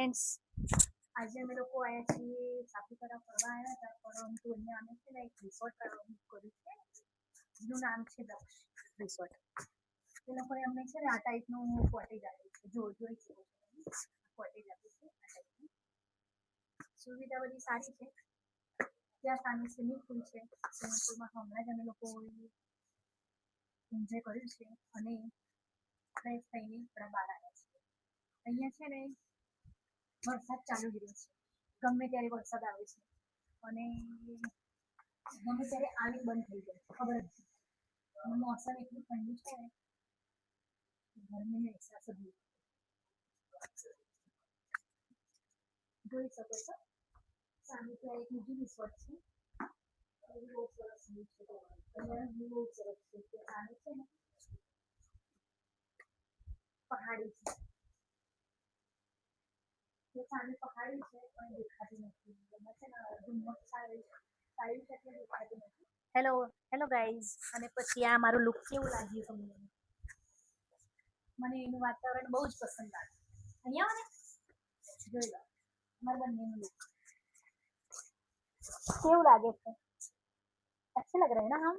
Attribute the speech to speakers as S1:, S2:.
S1: Friends, આજે અમે લોકો આવ્યા છીએ સાપુતારા ફરવા આવ્યા હતા, પરંતુ અહીંયા અમે છે ને એક રિસોર્ટ બુક કર્યું છે, જેનું નામ છે દક્ષ રિસોર્ટ. એ લોકોએ અમને છે ને આ ટાઈપનું કોટેજ આપ્યું છે, જોઈ શકો છો કોટેજ આપ્યું છે. આ ટાઈપનું સુવિધા બધી સારી છે. ત્યાં સામે સ્વિમિંગ પુલ છે. સ્વિમિંગ પુલમાં હમણાં જ અમે લોકો એન્જોય કર્યું છે અને ફ્રેશ થઈને થોડા બહાર આવ્યા છે. અહીંયા છે ને વરસાદ ચાલુ જ રહ્યો છે, ગમે ત્યારે વરસાદ આવે છે અને ગમે ત્યારે આવી બંધ થઈ જાય છે, ખબર જ નહીં. મોસમ એટલું ઠંડુ છે ને ગરમીનો અહેસાસ જ નહીં. જોઈ શકો છો સામે ત્યાં એક બીજું રિસોર્ટ છે, બહુ સરસ વ્યૂ છે. અહીંયા વ્યૂ બહુ સરસ છે. સામે છે ને પહાડી છે, સામે પહાડી છે પણ દેખાતી નથી. એમાં છે ને ધુમ્મસ સારી છે એટલે દેખાતી નથી. હેલો ગાઈઝ, અને પછી આ મારું લુક કેવું લાગ્યું તમને? મને એનું વાતાવરણ બહુ જ પસંદ આવ્યું. અહીંયા આવો ને, જોઈ લો મારા બંનેનું લુક કેવું લાગે છે. अच्छे लग रहे हैं ना हम?